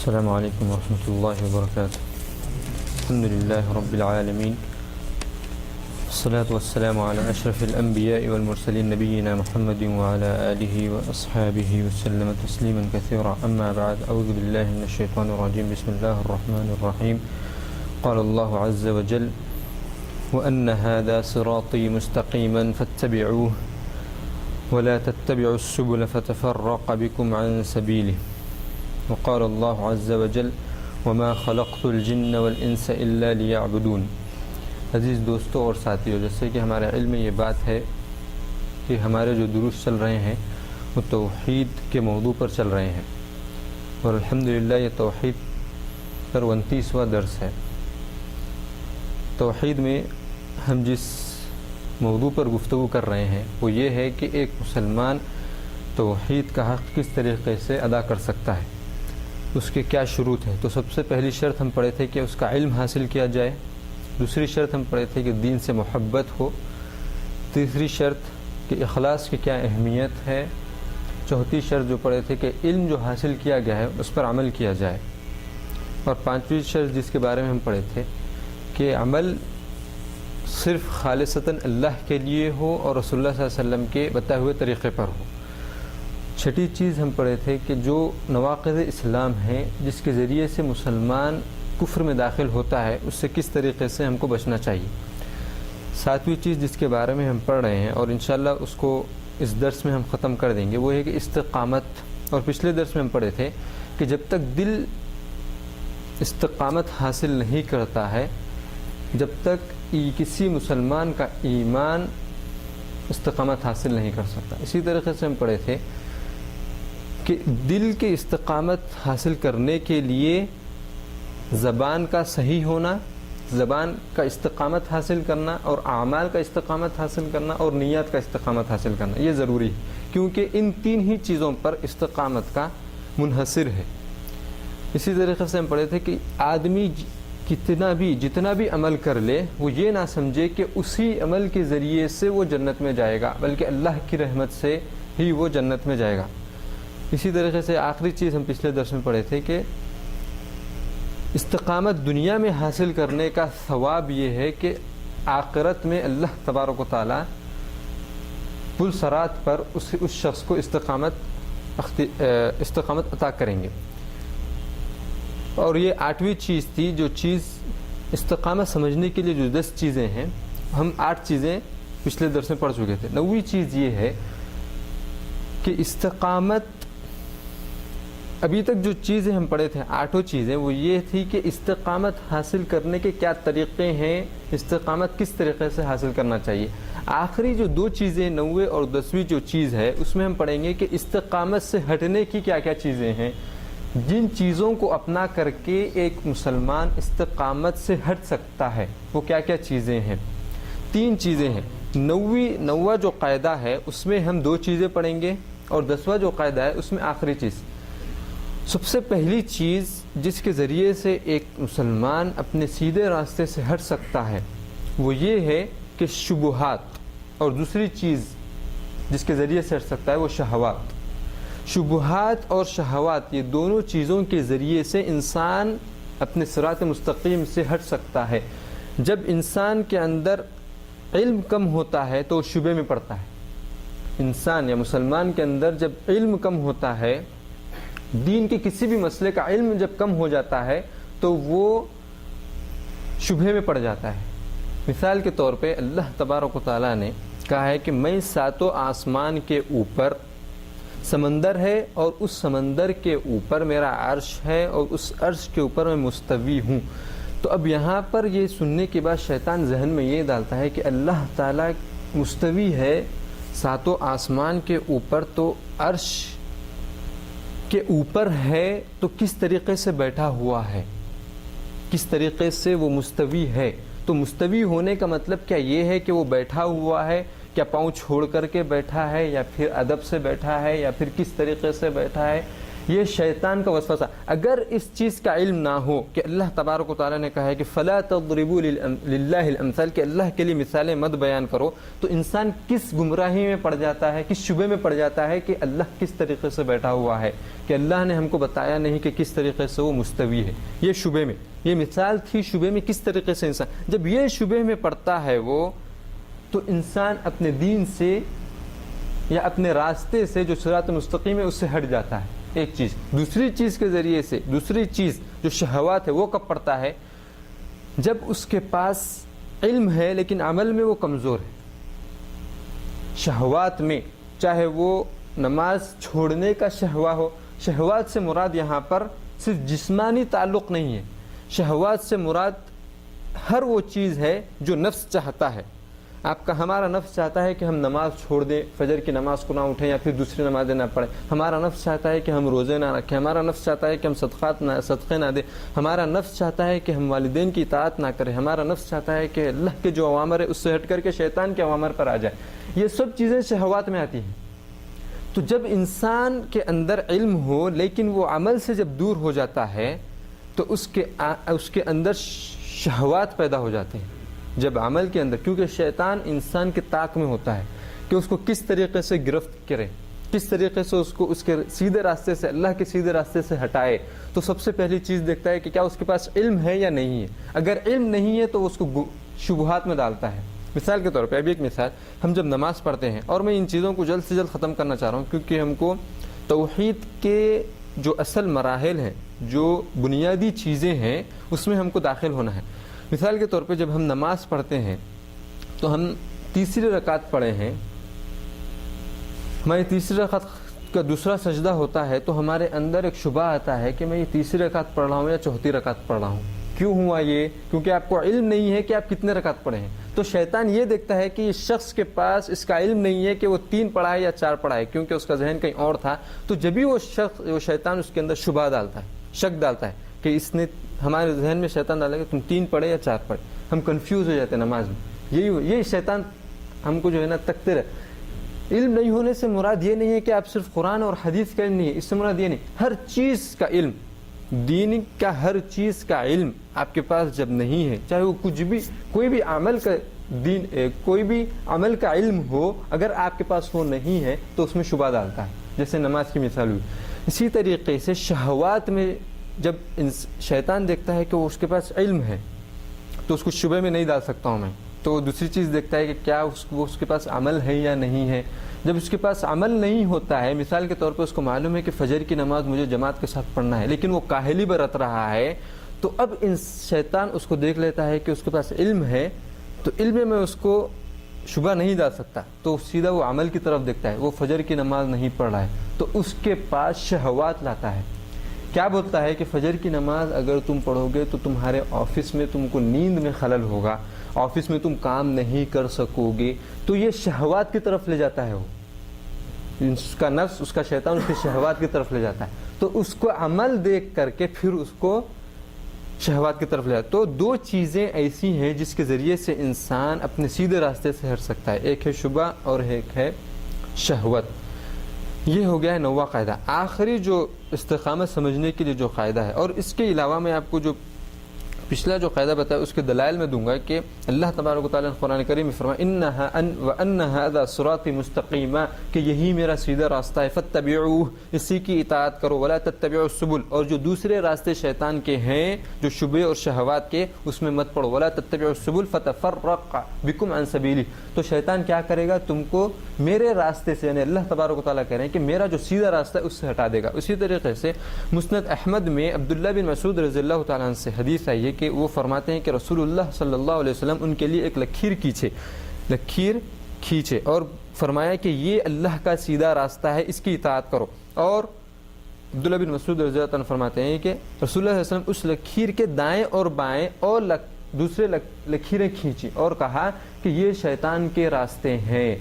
السلام علیکم ورحمۃ اللہ وبرکاتہ. الحمد للہ رب العالمین والصلاة والسلام علی اشرف الانبیاء والمرسلین نبینا محمد وعلی آلہ واصحابہ وسلم تسلیما کثیرا. اما بعد، اعوذ باللہ من الشیطان الرجیم. بسم اللہ الرحمن الرحیم. قال اللہ عز وجل: وأن هذا صراطی مستقیما فاتبعوه ولا تتبعوا السبل فتفرق بكم عن سبیلہ. وقال اللہ عز وجل: وما خلقت الجن والانس الا لیعبدون. عزیز دوستوں اور ساتھیوں، جیسے کہ ہمارے علم میں یہ بات ہے کہ ہمارے جو دروس چل رہے ہیں وہ توحید کے موضوع پر چل رہے ہیں، اور الحمدللہ یہ توحید پر 29واں درس ہے. توحید میں ہم جس موضوع پر گفتگو کر رہے ہیں وہ یہ ہے کہ ایک مسلمان توحید کا حق کس طریقے سے ادا کر سکتا ہے، اس کے کیا شروط ہیں. تو سب سے پہلی شرط ہم پڑھے تھے کہ اس کا علم حاصل کیا جائے. دوسری شرط ہم پڑھے تھے کہ دین سے محبت ہو. تیسری شرط کہ اخلاص کی کیا اہمیت ہے. چوتھی شرط جو پڑھے تھے کہ علم جو حاصل کیا گیا ہے اس پر عمل کیا جائے. اور پانچویں شرط جس کے بارے میں ہم پڑھے تھے کہ عمل صرف خالصتاً اللہ کے لیے ہو اور رسول اللہ صلی اللہ علیہ وسلم کے بتائے ہوئے طریقے پر ہو. چھٹی چیز ہم پڑھے تھے کہ جو نواقض اسلام ہیں جس کے ذریعے سے مسلمان کفر میں داخل ہوتا ہے اس سے کس طریقے سے ہم کو بچنا چاہیے. ساتویں چیز جس کے بارے میں ہم پڑھ رہے ہیں اور انشاءاللہ اس کو اس درس میں ہم ختم کر دیں گے وہ ہے کہ استقامت. اور پچھلے درس میں ہم پڑھے تھے کہ جب تک دل استقامت حاصل نہیں کرتا ہے، جب تک کسی مسلمان کا ایمان استقامت حاصل نہیں کر سکتا. اسی طریقے سے ہم پڑھے تھے کہ دل کے استقامت حاصل کرنے کے لیے زبان کا صحیح ہونا، زبان کا استقامت حاصل کرنا، اور اعمال کا استقامت حاصل کرنا، اور نیت کا استقامت حاصل کرنا یہ ضروری ہے، کیونکہ ان تین ہی چیزوں پر استقامت کا منحصر ہے. اسی طریقے سے ہم پڑھے تھے کہ آدمی جتنا بھی عمل کر لے وہ یہ نہ سمجھے کہ اسی عمل کے ذریعے سے وہ جنت میں جائے گا، بلکہ اللہ کی رحمت سے ہی وہ جنت میں جائے گا. اسی طریقے سے آخری چیز ہم پچھلے درس میں پڑھے تھے کہ استقامت دنیا میں حاصل کرنے کا ثواب یہ ہے کہ آخرت میں اللہ تبارک و تعالی پل صراط پر اس شخص کو استقامت عطا کریں گے. اور یہ 8ویں چیز تھی، جو چیز استقامت سمجھنے کے لیے جو 10 چیزیں ہیں، ہم 8 چیزیں پچھلے درس میں پڑھ چکے تھے. 9ویں چیز یہ ہے کہ استقامت، ابھی تک جو چیزیں ہم پڑھے تھے 8 چیزیں، وہ یہ تھی کہ استقامت حاصل کرنے کے کیا طریقے ہیں، استقامت کس طریقے سے حاصل کرنا چاہیے. آخری جو 2 چیزیں 9ویں اور 10ویں جو چیز ہے اس میں ہم پڑھیں گے کہ استقامت سے ہٹنے کی کیا کیا چیزیں ہیں، جن چیزوں کو اپنا کر کے ایک مسلمان استقامت سے ہٹ سکتا ہے وہ کیا کیا چیزیں ہیں. 3 چیزیں ہیں. 9واں جو قاعدہ ہے اس میں ہم 2 چیزیں پڑھیں گے، اور 10واں جو قاعدہ ہے اس میں آخری چیز. سب سے پہلی چیز جس کے ذریعے سے ایک مسلمان اپنے سیدھے راستے سے ہٹ سکتا ہے وہ یہ ہے کہ شبہات، اور دوسری چیز جس کے ذریعے سے ہٹ سکتا ہے وہ شہوات. شبہات اور شہوات یہ دونوں چیزوں کے ذریعے سے انسان اپنے صراط مستقیم سے ہٹ سکتا ہے. جب انسان کے اندر علم کم ہوتا ہے تو وہ شبہ میں پڑتا ہے. انسان یا مسلمان کے اندر جب علم کم ہوتا ہے، دین کے کسی بھی مسئلے کا علم جب کم ہو جاتا ہے تو وہ شبہ میں پڑ جاتا ہے. مثال کے طور پہ اللہ تبارک و تعالیٰ نے کہا ہے کہ میں 7 آسمان کے اوپر سمندر ہے، اور اس سمندر کے اوپر میرا عرش ہے، اور اس عرش کے اوپر میں مستوی ہوں. تو اب یہاں پر یہ سننے کے بعد شیطان ذہن میں یہ ڈالتا ہے کہ اللہ تعالیٰ مستوی ہے 7 آسمان کے اوپر، تو عرش کے اوپر ہے تو کس طریقے سے بیٹھا ہوا ہے، کس طریقے سے وہ مستوی ہے. تو مستوی ہونے کا مطلب کیا یہ ہے کہ وہ بیٹھا ہوا ہے، کیا پاؤں چھوڑ کر کے بیٹھا ہے، یا پھر ادب سے بیٹھا ہے، یا پھر کس طریقے سے بیٹھا ہے، یہ شیطان کا وسوسہ. اگر اس چیز کا علم نہ ہو کہ اللہ تبارک و تعالیٰ نے کہا ہے کہ فلا تضربوا للہ الامثال، کہ اللہ کے لیے مثالیں مت بیان کرو، تو انسان کس گمراہی میں پڑ جاتا ہے، کس شبے میں پڑ جاتا ہے کہ اللہ کس طریقے سے بیٹھا ہوا ہے، کہ اللہ نے ہم کو بتایا نہیں کہ کس طریقے سے وہ مستوی ہے. یہ شبے میں، یہ مثال تھی شبے میں کس طریقے سے انسان جب یہ شبے میں پڑتا ہے وہ، تو انسان اپنے دین سے یا اپنے راستے سے جو صراط مستقیم ہے اس سے ہٹ جاتا ہے. ایک چیز. دوسری چیز کے ذریعے سے، دوسری چیز جو شہوات ہے وہ کب پڑتا ہے؟ جب اس کے پاس علم ہے لیکن عمل میں وہ کمزور ہے. شہوات میں، چاہے وہ نماز چھوڑنے کا شہوہ ہو، شہوات سے مراد یہاں پر صرف جسمانی تعلق نہیں ہے، شہوات سے مراد ہر وہ چیز ہے جو نفس چاہتا ہے. آپ کا ہمارا نفس چاہتا ہے کہ ہم نماز چھوڑ دیں، فجر کی نماز کو نہ اٹھیں یا پھر دوسری نمازیں نہ پڑھیں. ہمارا نفس چاہتا ہے کہ ہم روزے نہ رکھیں. ہمارا نفس چاہتا ہے کہ ہم صدقے نہ دیں. ہمارا نفس چاہتا ہے کہ ہم والدین کی اطاعت نہ کریں. ہمارا نفس چاہتا ہے کہ اللہ کے جو اوامر ہے اس سے ہٹ کر کے شیطان کے اوامر پر آ جائے. یہ سب چیزیں شہوات میں آتی ہیں. تو جب انسان کے اندر علم ہو لیکن وہ عمل سے جب دور ہو جاتا ہے تو اس کے اندر شہوات پیدا ہو جاتے ہیں. جب عمل کے اندر، کیونکہ شیطان انسان کے طاق میں ہوتا ہے کہ اس کو کس طریقے سے گرفت کرے، کس طریقے سے اس کو اس کے سیدھے راستے سے، اللہ کے سیدھے راستے سے ہٹائے. تو سب سے پہلی چیز دیکھتا ہے کہ کیا اس کے پاس علم ہے یا نہیں ہے. اگر علم نہیں ہے تو وہ اس کو شبہات میں ڈالتا ہے. مثال کے طور پہ ابھی ایک مثال، ہم جب نماز پڑھتے ہیں، اور میں ان چیزوں کو جلد سے جلد ختم کرنا چاہ رہا ہوں کیونکہ ہم کو توحید کے جو اصل مراحل ہیں، جو بنیادی چیزیں ہیں، اس میں ہم کو داخل ہونا ہے. مثال کے طور پہ جب ہم نماز پڑھتے ہیں تو ہم تیسری رکعت پڑھے ہیں، ہماری تیسری رکعت کا دوسرا سجدہ ہوتا ہے تو ہمارے اندر ایک شبہ آتا ہے کہ میں یہ تیسری رکعت پڑھ رہا ہوں یا چوتھی رکعت پڑھ رہا ہوں. کیوں ہوا یہ؟ کیونکہ آپ کو علم نہیں ہے کہ آپ کتنے رکعت پڑھے ہیں. تو شیطان یہ دیکھتا ہے کہ اس شخص کے پاس اس کا علم نہیں ہے کہ وہ 3 پڑھا ہے یا 4 پڑھا ہے، کیونکہ اس کا ذہن کہیں اور تھا. تو جب بھی وہ شیطان اس کے اندر شبہ ڈالتا ہے، شک ڈالتا ہے کہ اس نے، ہمارے ذہن میں شیطان ڈالے گا تم 3 پڑھے یا 4 پڑھے، ہم کنفیوز ہو جاتے ہیں نماز میں. یہی شیطان ہم کو جو ہے نا تکتے رہے. علم نہیں ہونے سے مراد یہ نہیں ہے کہ آپ صرف قرآن اور حدیث کا علم نہیں ہے، اس سے مراد یہ نہیں، ہر چیز کا علم، دین کا ہر چیز کا علم آپ کے پاس جب نہیں ہے، چاہے وہ کچھ بھی، کوئی بھی عمل کا دین، کوئی بھی عمل کا علم ہو، اگر آپ کے پاس وہ نہیں ہے تو اس میں شبہ ڈالتا ہے. جیسے نماز کی مثال ہوئی. اسی طریقے سے شہوات میں جب شیطان دیکھتا ہے کہ وہ اس کے پاس علم ہے تو اس کو شبہ میں نہیں ڈال سکتا ہوں میں، تو دوسری چیز دیکھتا ہے کہ کیا اس کے پاس عمل ہے یا نہیں ہے. جب اس کے پاس عمل نہیں ہوتا ہے، مثال کے طور پر اس کو معلوم ہے کہ فجر کی نماز مجھے جماعت کے ساتھ پڑھنا ہے لیکن وہ کاہلی برت رہا ہے، تو اب شیطان اس کو دیکھ لیتا ہے کہ اس کے پاس علم ہے، تو علم میں اس کو شبہ نہیں ڈال سکتا، تو سیدھا وہ عمل کی طرف دیکھتا ہے. وہ فجر کی نماز نہیں پڑھ رہا ہے تو اس کے پاس شہوات لاتا ہے. کیا بولتا ہے کہ فجر کی نماز اگر تم پڑھو گے تو تمہارے آفس میں تم کو نیند میں خلل ہوگا، آفس میں تم کام نہیں کر سکو گے. تو یہ شہوات کی طرف لے جاتا ہے. وہ اس کا نفس، اس کا شیطان اس کی شہوات کی طرف لے جاتا ہے. تو اس کو عمل دیکھ کر کے پھر اس کو شہوات کی طرف لے جاتا ہے. تو 2 چیزیں ایسی ہیں جس کے ذریعے سے انسان اپنے سیدھے راستے سے ہٹ سکتا ہے. ایک ہے شبہ اور ایک ہے شہوت. یہ ہو گیا ہے 9واں قاعدہ. آخری جو استقامت سمجھنے کے لیے جو قاعدہ ہے، اور اس کے علاوہ میں آپ کو جو پچھلا جو قاعدہ بتایا اس کے دلائل میں دوں گا کہ اللہ تبارک و تعالیٰ نے قرآن کریم میں فرمایا وَأَنَّ هَذَا صِرَاطِ مُسْتَقِيمًا، کہ یہی میرا سیدھا راستہ ہے، فَاتَّبِعُوهُ، اسی کی اطاعت کرو، وَلَا تَتَّبِعُوا السُّبُلَ، اور جو دوسرے راستے شیطان کے ہیں جو شبہ اور شہوات کے، اس میں مت پڑو. وَلَا تَتَّبِعُوا السُّبُلَ فَتَفَرَّقَ بِكُمْ عَنْ سَبِيلِهِ. تو شیطان کیا کرے گا؟ تم کو میرے راستے سے، یعنی اللہ تبارک و تعالیٰ کہہ رہے ہیں کہ میرا جو سیدھا راستہ ہے اس سے ہٹا دے گا. اسی طریقے سے مسند احمد میں عبداللہ بن مسعود رضی اللہ تعالیٰ عنہ سے حدیث آئی ہے کہ وہ فرماتے ہیں کہ رسول اللہ صلی اللہ علیہ وسلم ان کے لیے ایک لکیر کھینچے اور فرمایا کہ یہ اللہ کا سیدھا راستہ ہے، اس کی اطاعت کرو. اور عبداللہ بن مسعود رضی اللہ عنہ فرماتے ہیں کہ رسول اللہ صلی اللہ علیہ وسلم اس لکیر کے دائیں اور بائیں اور دوسرے لکیریں کھینچی اور کہا کہ یہ شیطان کے راستے ہیں،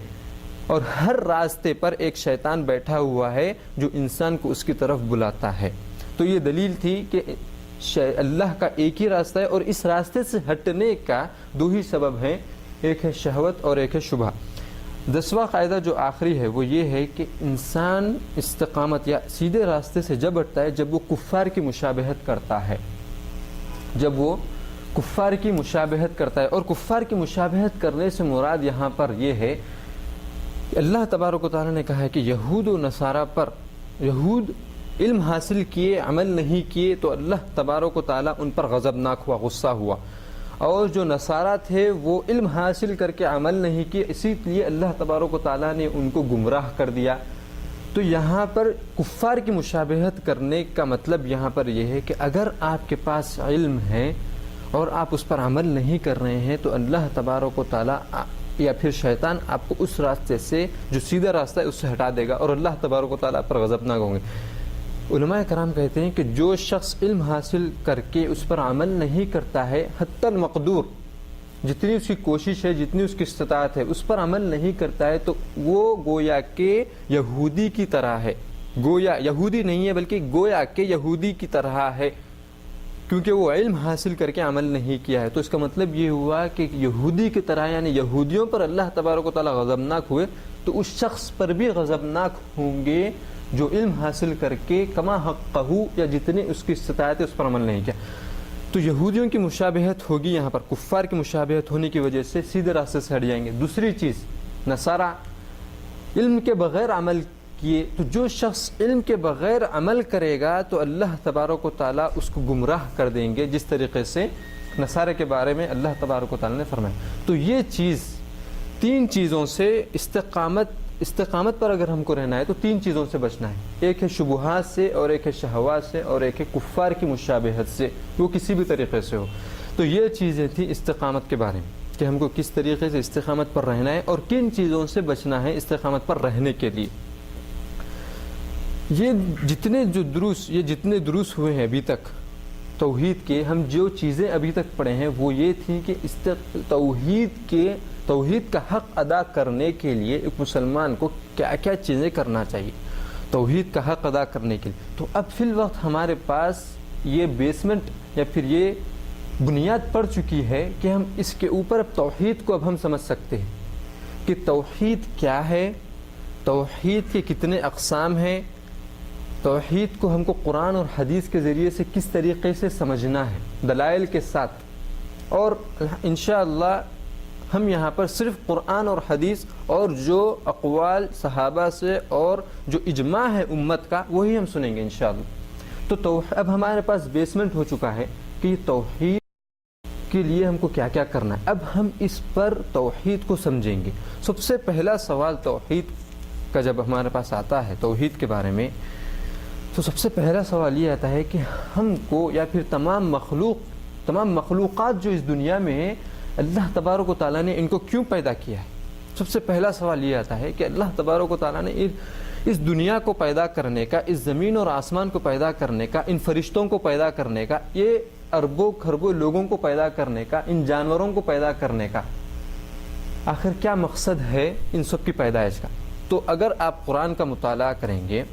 اور ہر راستے پر ایک شیطان بیٹھا ہوا ہے جو انسان کو اس کی طرف بلاتا ہے. تو یہ دلیل تھی کہ اللہ کا ایک ہی راستہ ہے، اور اس راستے سے ہٹنے کا 2 ہی سبب ہیں، ایک ہے شہوت اور ایک ہے شبہ. 10واں قاعدہ جو آخری ہے وہ یہ ہے کہ انسان استقامت یا سیدھے راستے سے جب ہٹتا ہے جب وہ کفار کی مشابہت کرتا ہے، جب وہ کفار کی مشابہت کرتا ہے. اور کفار کی مشابہت کرنے سے مراد یہاں پر یہ ہے کہ اللہ تبارک و تعالیٰ نے کہا ہے کہ یہود و نصارہ پر، یہود علم حاصل کیے عمل نہیں کیے تو اللہ تبارک و تعالیٰ ان پر غضبناک ہوا، غصہ ہوا، اور جو نصارہ تھے وہ علم حاصل کر کے عمل نہیں کیے، اسی لیے اللہ تبارک و تعالیٰ نے ان کو گمراہ کر دیا. تو یہاں پر کفار کی مشابہت کرنے کا مطلب یہاں پر یہ ہے کہ اگر آپ کے پاس علم ہے اور آپ اس پر عمل نہیں کر رہے ہیں تو اللہ تبارک و تعالیٰ یا پھر شیطان آپ کو اس راستے سے جو سیدھا راستہ ہے اس سے ہٹا دے گا اور اللہ تبارک و تعالیٰ پر غضبناک ہوں گے. علماء کرام کہتے ہیں کہ جو شخص علم حاصل کر کے اس پر عمل نہیں کرتا ہے، حتی المقدور جتنی اس کی کوشش ہے، جتنی اس کی استطاعت ہے، اس پر عمل نہیں کرتا ہے تو وہ گویا کہ یہودی کی طرح ہے. گویا یہودی نہیں ہے بلکہ گویا کہ یہودی کی طرح ہے، کیونکہ وہ علم حاصل کر کے عمل نہیں کیا ہے. تو اس کا مطلب یہ ہوا کہ یہودی کی طرح، یعنی یہودیوں پر اللہ تبارک و تعالیٰ غضبناک ہوئے تو اس شخص پر بھی غضبناک ہوں گے جو علم حاصل کر کے کما حقہ یا جتنی اس کی استطاعت ہے اس پر عمل نہیں کیا. تو یہودیوں کی مشابہت ہوگی یہاں پر، کفار کی مشابہت ہونے کی وجہ سے سیدھے راستے سے ہٹ جائیں گے. دوسری چیز، نصارہ علم کے بغیر عمل کیے، تو جو شخص علم کے بغیر عمل کرے گا تو اللہ تبارک و تعالیٰ اس کو گمراہ کر دیں گے، جس طریقے سے نصارہ کے بارے میں اللہ تبارک و تعالیٰ نے فرمایا. تو یہ چیز، تین چیزوں سے استقامت پر اگر ہم کو رہنا ہے تو تین چیزوں سے بچنا ہے. ایک ہے شبہات سے، اور ایک ہے شہوات سے، اور ایک ہے کفار کی مشابہت سے، وہ کسی بھی طریقے سے ہو. تو یہ چیزیں تھیں استقامت کے بارے میں کہ ہم کو کس طریقے سے استقامت پر رہنا ہے اور کن چیزوں سے بچنا ہے استقامت پر رہنے کے لیے. یہ جتنے دروس ہوئے ہیں ابھی تک توحید کے، ہم جو چیزیں ابھی تک پڑھے ہیں وہ یہ تھیں کہ توحید کا حق ادا کرنے کے لیے ایک مسلمان کو کیا کیا چیزیں کرنا چاہیے توحید کا حق ادا کرنے کے لیے. تو اب فی الوقت ہمارے پاس یہ بیسمنٹ یا پھر یہ بنیاد پڑ چکی ہے کہ ہم اس کے اوپر اب توحید کو اب ہم سمجھ سکتے ہیں کہ توحید کیا ہے، توحید کے کتنے اقسام ہیں، توحید کو ہم کو قرآن اور حدیث کے ذریعے سے کس طریقے سے سمجھنا ہے دلائل کے ساتھ. اور انشاءاللہ ہم یہاں پر صرف قرآن اور حدیث اور جو اقوال صحابہ سے اور جو اجماع ہے امت کا وہی ہم سنیں گے انشاءاللہ. تو اب ہمارے پاس بیسمنٹ ہو چکا ہے کہ توحید کے لیے ہم کو کیا کیا کرنا ہے. اب ہم اس پر توحید کو سمجھیں گے. سب سے پہلا سوال توحید کا جب ہمارے پاس آتا ہے توحید کے بارے میں، تو سب سے پہلا سوال یہ آتا ہے کہ ہم کو یا پھر تمام مخلوقات جو اس دنیا میں ہیں اللہ تبارک و تعالیٰ نے ان کو کیوں پیدا کیا ہے. سب سے پہلا سوال یہ آتا ہے کہ اللہ تبارک و تعالیٰ نے اس دنیا کو پیدا کرنے کا، اس زمین اور آسمان کو پیدا کرنے کا، ان فرشتوں کو پیدا کرنے کا، یہ اربوں کھربوں لوگوں کو پیدا کرنے کا، ان جانوروں کو پیدا کرنے کا آخر کیا مقصد ہے ان سب کی پیدائش کا. تو اگر آپ قرآن کا مطالعہ کریں گے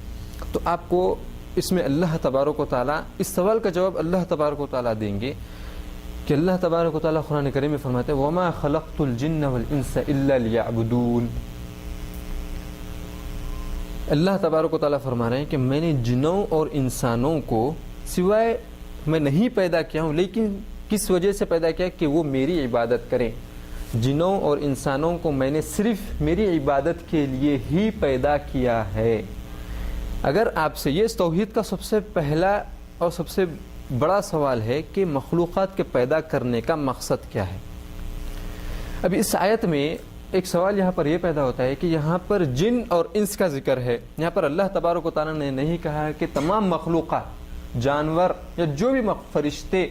تو آپ کو اس میں اللہ تبارک و تعالیٰ اس سوال کا جواب اللہ تبارک و تعالیٰ دیں گے کہ اللہ تبارک و تعالیٰ قرآن کریم میں فرماتے ہیں وَمَا خَلَقْتُ الْجِنَّ وَالْإِنسَ إِلَّا لِيَعْبُدُونَ. اللہ تبارک و تعالیٰ فرما رہے ہیں کہ میں نے جنوں اور انسانوں کو سوائے میں نہیں پیدا کیا ہوں، لیکن کس وجہ سے پیدا کیا کہ وہ میری عبادت کریں. جنوں اور انسانوں کو میں نے صرف میری عبادت کے لیے ہی پیدا کیا ہے. اگر آپ سے یہ توحید کا سب سے پہلا اور سب سے بڑا سوال ہے کہ مخلوقات کے پیدا کرنے کا مقصد کیا ہے. اب اس آیت میں ایک سوال یہاں پر یہ پیدا ہوتا ہے کہ یہاں پر جن اور انس کا ذکر ہے. یہاں پر اللہ تبارک و تعالیٰ نے نہیں کہا ہے کہ تمام مخلوقات، جانور یا جو بھی فرشتے،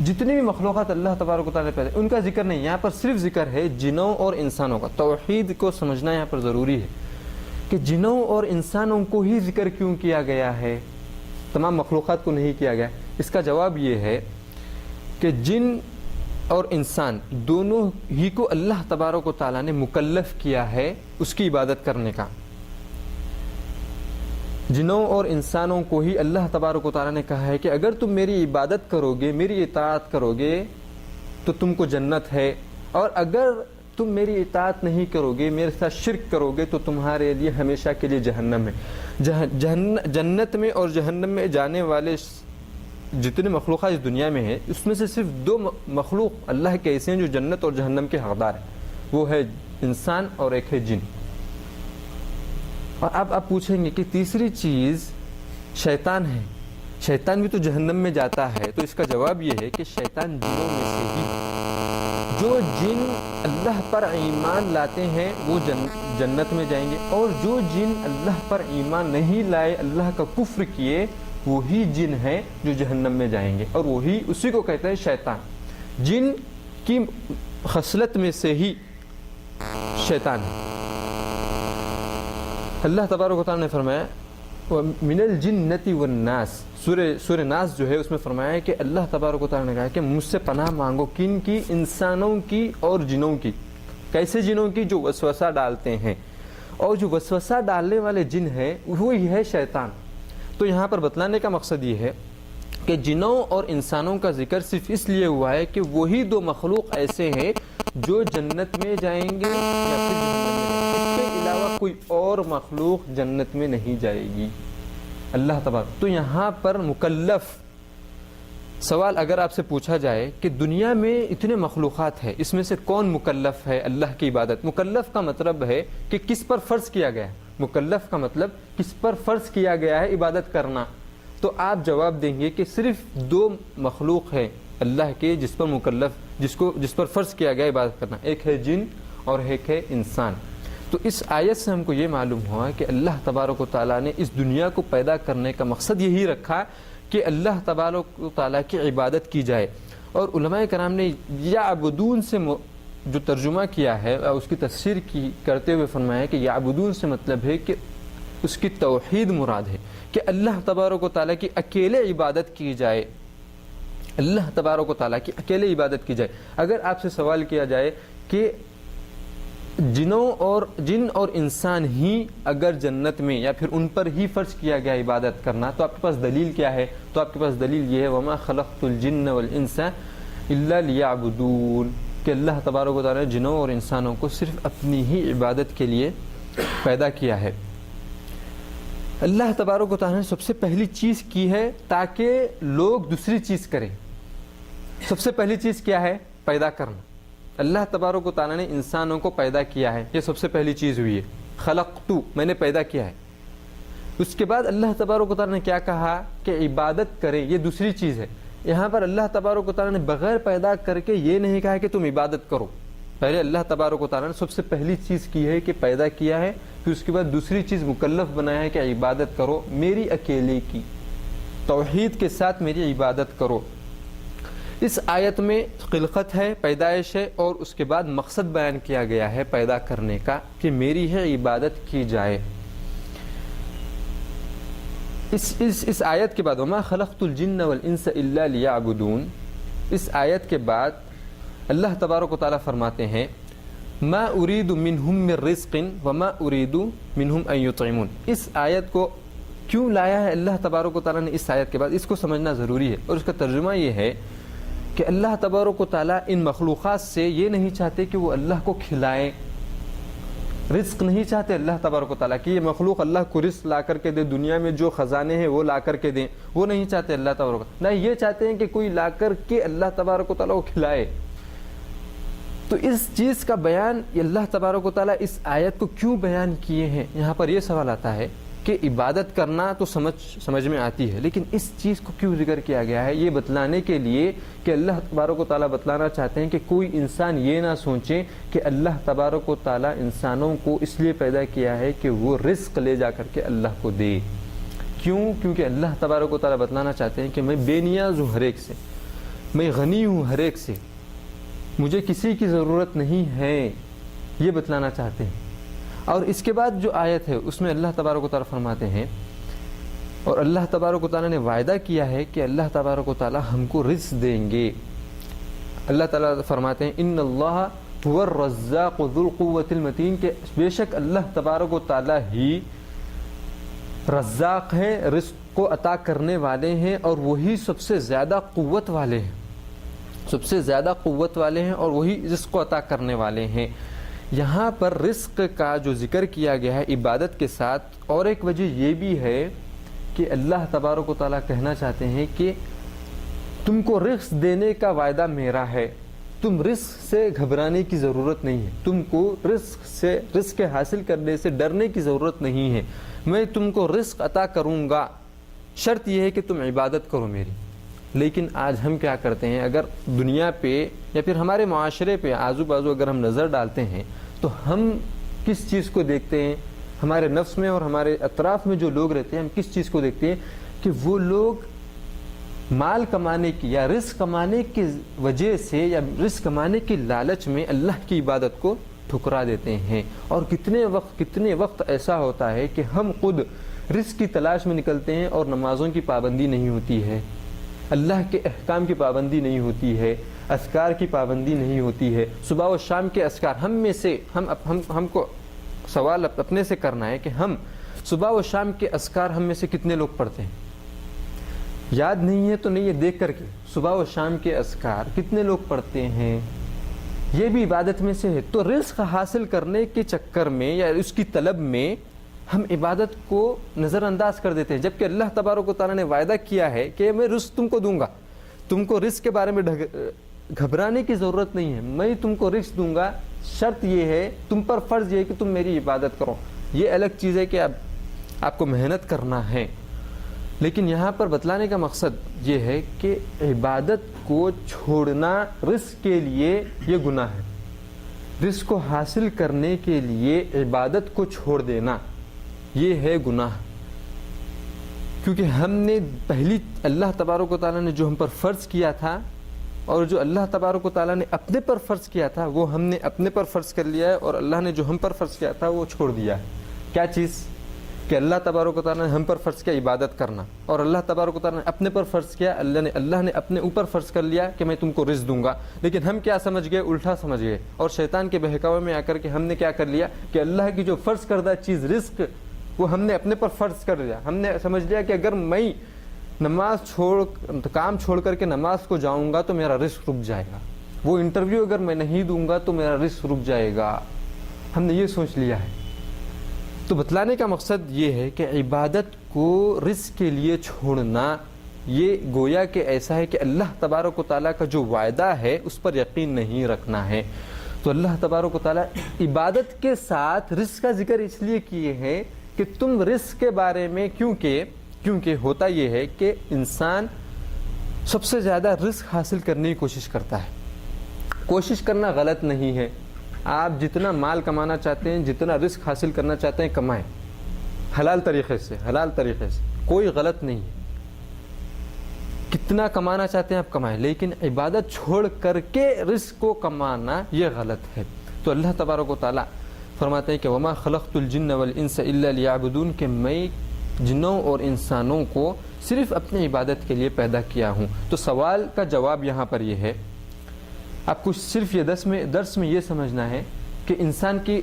جتنی بھی مخلوقات اللہ تبارک و تعالیٰ نے پیدا ان کا ذکر نہیں. یہاں پر صرف ذکر ہے جنوں اور انسانوں کا. توحید کو سمجھنا یہاں پر ضروری ہے کہ جنوں اور انسانوں کو ہی ذکر کیوں کیا گیا ہے، تمام مخلوقات کو نہیں کیا گیا. اس کا جواب یہ ہے کہ جن اور انسان دونوں ہی کو اللہ تبارک و تعالیٰ نے مکلف کیا ہے اس کی عبادت کرنے کا. جنوں اور انسانوں کو ہی اللہ تبارک و تعالیٰ نے کہا ہے کہ اگر تم میری عبادت کرو گے، میری اطاعت کرو گے تو تم کو جنت ہے، اور اگر تم میری اطاعت نہیں کرو گے، میرے ساتھ شرک کرو گے تو تمہارے لیے ہمیشہ کے لیے جہنم ہے۔ جنت میں اور جہنم میں جانے والے جتنے مخلوقات اس دنیا میں ہیں، اس میں سے صرف 2 مخلوق اللہ کے ایسے ہیں جو جنت اور جہنم کے حقدار ہیں، وہ ہے انسان اور ایک ہے جن۔ اور اب آپ پوچھیں گے کہ تیسری چیز شیطان ہے، شیطان بھی تو جہنم میں جاتا ہے، تو اس کا جواب یہ ہے کہ شیطان جنوں میں سے ہی ہے۔ جو جن اللہ پر ایمان لاتے ہیں وہ جنت میں جائیں گے، اور جو جن اللہ پر ایمان نہیں لائے، اللہ کا کفر کیے، وہی جن ہیں جو جہنم میں جائیں گے، اور وہی اسی کو کہتے ہیں شیطان۔ جن کی خصلت میں سے ہی شیطان ہے۔ اللہ تبارک و تعالیٰ نے فرمایا من الجنۃ والناس، سورہ ناس جو ہے اس میں فرمایا ہے کہ اللہ تبارک و تعالیٰ نے کہا کہ مجھ سے پناہ مانگو، کن کی؟ انسانوں کی اور جنوں کی۔ کیسے جنوں کی؟ جو وسوسہ ڈالتے ہیں، اور جو وسوسہ ڈالنے والے جن ہیں وہی ہے شیطان۔ تو یہاں پر بتلانے کا مقصد یہ ہے کہ جنوں اور انسانوں کا ذکر صرف اس لیے ہوا ہے کہ وہی 2 مخلوق ایسے ہیں جو جنت میں جائیں گے یا پھر جہنم میں جائیں گے، اس کے علاوہ کوئی اور مخلوق جنت میں نہیں جائے گی۔ اللہ تبارک۔ تو یہاں پر مکلف، سوال اگر آپ سے پوچھا جائے کہ دنیا میں اتنے مخلوقات ہیں، اس میں سے کون مکلف ہے اللہ کی عبادت؟ مکلف کا مطلب ہے کہ کس پر فرض کیا گیا ہے، مکلف کا مطلب کس پر فرض کیا گیا ہے عبادت کرنا۔ تو آپ جواب دیں گے کہ صرف 2 مخلوق ہیں اللہ کے جس پر مکلف، جس پر فرض کیا گیا عبادت کرنا، ایک ہے جن اور ایک ہے انسان۔ تو اس آیت سے ہم کو یہ معلوم ہوا کہ اللہ تبارک و تعالیٰ نے اس دنیا کو پیدا کرنے کا مقصد یہی رکھا کہ اللہ تبارک و تعالیٰ کی عبادت کی جائے۔ اور علماء کرام نے یعبدون سے جو ترجمہ کیا ہے اور اس کی تفسیر کرتے ہوئے فرمایا کہ یعبدون سے مطلب ہے کہ اس کی توحید مراد ہے، کہ اللہ تبارک و تعالیٰ کی اکیلے عبادت کی جائے، اللہ تبارک و تعالیٰ کی اکیلے عبادت کی جائے۔ اگر آپ سے سوال کیا جائے کہ جن اور انسان ہی اگر جنت میں یا پھر ان پر ہی فرض کیا گیا عبادت کرنا، تو آپ کے پاس دلیل کیا ہے؟ تو آپ کے پاس دلیل یہ ہے وَمَا خَلَقْتُ الْجِنَّ وَالْإِنسَ إِلَّا لِيَعْبُدُونَ، کہ اللہ تبارک و تعالیٰ نے جنوں اور انسانوں کو صرف اپنی ہی عبادت کے لیے پیدا کیا ہے۔ اللہ تبارک و تعالیٰ نے سب سے پہلی چیز کی ہے تاکہ لوگ دوسری چیز کریں۔ سب سے پہلی چیز کیا ہے؟ پیدا کرنا۔ اللہ تبارک و تعالیٰ نے انسانوں کو پیدا کیا ہے، یہ سب سے پہلی چیز ہوئی ہے، خلقتو، میں نے پیدا کیا ہے۔ اس کے بعد اللہ تبارک و تعالیٰ نے کیا کہا کہ عبادت کریں، یہ دوسری چیز ہے۔ یہاں پر اللہ تبارک و تعالیٰ نے بغیر پیدا کر کے یہ نہیں کہا کہ تم عبادت کرو، پہلے اللہ تبارک و تعالیٰ نے سب سے پہلی چیز کی ہے کہ پیدا کیا ہے، پھر اس کے بعد دوسری چیز مکلف بنایا ہے کہ عبادت کرو میری اکیلے کی، توحید کے ساتھ میری عبادت کرو۔ اس آیت میں خلقت ہے، پیدائش ہے، اور اس کے بعد مقصد بیان کیا گیا ہے پیدا کرنے کا کہ میری ہے عبادت کی جائے۔ اس آیت کے بعد وما خلقت الجن والانس الا لیعبدون، اس آیت کے بعد اللہ تبارک و تعالیٰ فرماتے ہیں ما اريد منهم من رزق وما اريد منهم ان يطعمون۔ اس آیت کو کیوں لایا ہے اللہ تبارک و تعالیٰ نے اس آیت کے بعد، اس کو سمجھنا ضروری ہے، اور اس کا ترجمہ یہ ہے کہ اللہ تبارک و تعالیٰ ان مخلوقات سے یہ نہیں چاہتے کہ وہ اللہ کو کھلائیں، رزق نہیں چاہتے اللہ تبارک و تعالیٰ کہ یہ مخلوق اللہ کو رزق لا کر کے دے، دنیا میں جو خزانے ہیں وہ لا کر کے دیں، وہ نہیں چاہتے اللہ تبارک و تعالیٰ، نہ یہ چاہتے ہیں کہ کوئی لا کر کے اللہ تبارک و تعالیٰ کو کھلائے۔ تو اس چیز کا بیان اللہ تبارک و تعالیٰ اس آیت کو کیوں بیان کیے ہیں، یہاں پر یہ سوال آتا ہے کہ عبادت کرنا تو سمجھ میں آتی ہے، لیکن اس چیز کو کیوں ذکر کیا گیا ہے؟ یہ بتلانے کے لیے کہ اللہ تبارک و تعالیٰ بتلانا چاہتے ہیں کہ کوئی انسان یہ نہ سوچے کہ اللہ تبارک و تعالیٰ انسانوں کو اس لیے پیدا کیا ہے کہ وہ رزق لے جا کر کے اللہ کو دے۔ کیوں؟ کیونکہ اللہ تبارک و تعالیٰ بتلانا چاہتے ہیں کہ میں بے نیاز ہوں ہر ایک سے، میں غنی ہوں ہر ایک سے، مجھے کسی کی ضرورت نہیں ہے، یہ بتلانا چاہتے ہیں۔ اور اس کے بعد جو آیت ہے اس میں اللہ تبارک و تعالیٰ فرماتے ہیں، اور اللہ تبارک و تعالیٰ نے وعدہ کیا ہے کہ اللہ تبارک و تعالیٰ ہم کو رزق دیں گے۔ اللہ تعالیٰ فرماتے ہیں ان اللہ هو الرزاق ذو القوة المتین، کہ بے شک اللہ تبارک و تعالیٰ ہی رزاق ہے، رزق کو عطا کرنے والے ہیں، اور وہی سب سے زیادہ قوت والے ہیں، سب سے زیادہ قوت والے ہیں، اور وہی رزق کو عطا کرنے والے ہیں۔ یہاں پر رزق کا جو ذکر کیا گیا ہے عبادت کے ساتھ، اور ایک وجہ یہ بھی ہے کہ اللہ تبارک و تعالیٰ کہنا چاہتے ہیں کہ تم کو رزق دینے کا وعدہ میرا ہے، تم رزق سے گھبرانے کی ضرورت نہیں ہے، تم کو رزق حاصل کرنے سے ڈرنے کی ضرورت نہیں ہے، میں تم کو رزق عطا کروں گا، شرط یہ ہے کہ تم عبادت کرو میری۔ لیکن آج ہم کیا کرتے ہیں، اگر دنیا پہ یا پھر ہمارے معاشرے پہ آزو بازو اگر ہم نظر ڈالتے ہیں تو ہم کس چیز کو دیکھتے ہیں؟ ہمارے نفس میں اور ہمارے اطراف میں جو لوگ رہتے ہیں، ہم کس چیز کو دیکھتے ہیں کہ وہ لوگ مال کمانے کی یا رزق کمانے کی وجہ سے یا رزق کمانے کی لالچ میں اللہ کی عبادت کو ٹھکرا دیتے ہیں۔ اور کتنے وقت ایسا ہوتا ہے کہ ہم خود رزق کی تلاش میں نکلتے ہیں اور نمازوں کی پابندی نہیں ہوتی ہے، اللہ کے احکام کی پابندی نہیں ہوتی ہے، اذکار کی پابندی نہیں ہوتی ہے، صبح و شام کے اذکار ہم میں سے ہم کو سوال اپنے سے کرنا ہے کہ ہم صبح و شام کے اذکار ہم میں سے کتنے لوگ پڑھتے ہیں؟ یاد نہیں ہے تو نہیں ہے، دیکھ کر کے صبح و شام کے اذکار کتنے لوگ پڑھتے ہیں؟ یہ بھی عبادت میں سے ہے۔ تو رزق حاصل کرنے کے چکر میں یا اس کی طلب میں ہم عبادت کو نظر انداز کر دیتے ہیں، جبکہ اللہ تبارک و تعالیٰ نے وعدہ کیا ہے کہ میں رزق تم کو دوں گا، تم کو رزق کے بارے میں گھبرانے کی ضرورت نہیں ہے، میں تم کو رزق دوں گا، شرط یہ ہے، تم پر فرض یہ ہے کہ تم میری عبادت کرو۔ یہ الگ چیز ہے کہ آپ کو محنت کرنا ہے، لیکن یہاں پر بتلانے کا مقصد یہ ہے کہ عبادت کو چھوڑنا رزق کے لیے یہ گناہ ہے، رزق کو حاصل کرنے کے لیے عبادت کو چھوڑ دینا یہ ہے گناہ، کیونکہ ہم نے پہلی اللہ تبارک و تعالیٰ نے جو ہم پر فرض کیا تھا اور جو اللہ تبارک و تعالیٰ نے اپنے پر فرض کیا تھا وہ ہم نے اپنے پر فرض کر لیا ہے، اور اللہ نے جو ہم پر فرض کیا تھا وہ چھوڑ دیا ہے۔ کیا چیز؟ کہ اللہ تبارک و تعالیٰ نے ہم پر فرض کیا عبادت کرنا، اور اللہ تبارک و تعالیٰ نے اپنے پر فرض کیا، اللہ نے اپنے اوپر فرض کر لیا کہ میں تم کو رزق دوں گا۔ لیکن ہم کیا سمجھ گئے؟ الٹا سمجھ گئے، اور شیطان کے بہکاوے میں آ کر کے ہم نے کیا کر لیا کہ اللہ کی جو فرض کردہ چیز رزق وہ ہم نے اپنے پر فرض کر لیا۔ ہم نے سمجھ لیا کہ اگر میں کام چھوڑ کر کے نماز کو جاؤں گا تو میرا رزق رک جائے گا، وہ انٹرویو اگر میں نہیں دوں گا تو میرا رزق رک جائے گا، ہم نے یہ سوچ لیا ہے۔ تو بتلانے کا مقصد یہ ہے کہ عبادت کو رزق کے لیے چھوڑنا یہ گویا کہ ایسا ہے کہ اللہ تبارک و تعالیٰ کا جو وعدہ ہے اس پر یقین نہیں رکھنا ہے۔ تو اللہ تبارک و تعالیٰ عبادت کے ساتھ رزق کا ذکر اس لیے کیے ہیں کہ تم رزق کے بارے میں، کیونکہ ہوتا یہ ہے کہ انسان سب سے زیادہ رزق حاصل کرنے کی کوشش کرتا ہے۔ کوشش کرنا غلط نہیں ہے، آپ جتنا مال کمانا چاہتے ہیں، جتنا رزق حاصل کرنا چاہتے ہیں کمائیں، حلال طریقے سے کوئی غلط نہیں ہے، کتنا کمانا چاہتے ہیں آپ کمائیں، لیکن عبادت چھوڑ کر کے رزق کو کمانا یہ غلط ہے۔ تو اللہ تبارک و تعالیٰ فرماتے ہیں کہ وما خلقت الجن والانس الا لیعبدون، کہ میں جنوں اور انسانوں کو صرف اپنی عبادت کے لیے پیدا کیا ہوں۔ تو سوال کا جواب یہاں پر یہ ہے، آپ کو صرف یہ درس میں یہ سمجھنا ہے کہ انسان کی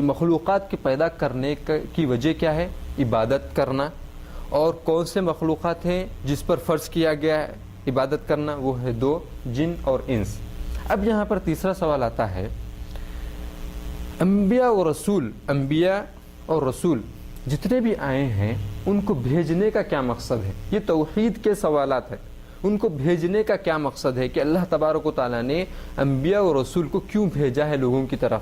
مخلوقات کے پیدا کرنے کی وجہ کیا ہے؟ عبادت کرنا۔ اور کون سے مخلوقات ہیں جس پر فرض کیا گیا ہے عبادت کرنا؟ وہ ہے دو، جن اور انس۔ اب یہاں پر تیسرا سوال آتا ہے، انبیاء اور رسول جتنے بھی آئے ہیں ان کو بھیجنے کا کیا مقصد ہے؟ یہ توحید کے سوالات ہیں، ان کو بھیجنے کا کیا مقصد ہے کہ اللہ تبارک و تعالیٰ نے انبیاء اور رسول کو کیوں بھیجا ہے لوگوں کی طرف؟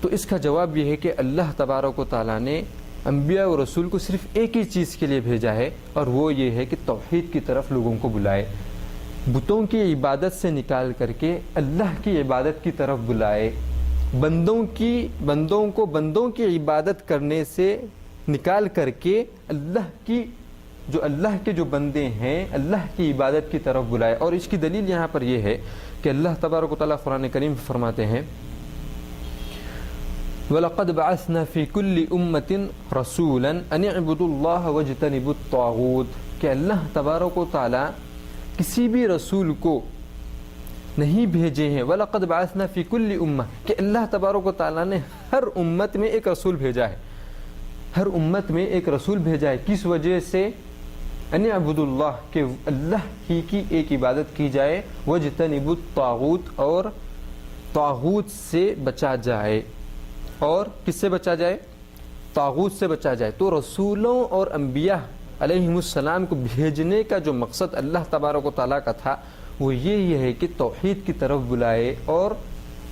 تو اس کا جواب یہ ہے کہ اللہ تبارک و تعالیٰ نے انبیاء اور رسول کو صرف ایک ہی چیز کے لیے بھیجا ہے، اور وہ یہ ہے کہ توحید کی طرف لوگوں کو بلائے، بتوں کی عبادت سے نکال کر کے اللہ کی عبادت کی طرف بلائے، بندوں کی عبادت کرنے سے نکال کر کے اللہ کے جو بندے ہیں اللہ کی عبادت کی طرف بلائے۔ اور اس کی دلیل یہاں پر یہ ہے کہ اللہ تبارک و تعالیٰ قرآن کریم فرماتے ہیں وَلَقَدْ بَعَثْنَا فِي كُلِّ أُمَّةٍ رَسُولًا أَنِ اعْبُدُوا اللَّهَ وَاجْتَنِبُوا الطَّاغُوتَ، کہ اللہ تبارک و تعالیٰ کسی بھی رسول کو نہیں بھیجے ہیں، وَلَقَدْ بَعَثْنَا فِي كُلِّ أُمَّةٍ، کہ اللہ تبارک و تعالیٰ نے ہر امت میں ایک رسول بھیجا ہے، ہر امت میں ایک رسول بھیجا ہے۔ کس وجہ سے؟ ان اعبدوا اللہ، کہ اللہ ہی کی ایک عبادت کی جائے، واجتنبوا الطاغوت، اور طاغوت سے بچا جائے۔ اور کس سے بچا جائے؟ طاغوت سے بچا جائے۔ تو رسولوں اور انبیاء علیہم السلام کو بھیجنے کا جو مقصد اللہ تبارک و تعالیٰ کا تھا وہ یہ ہے کہ توحید کی طرف بلائے اور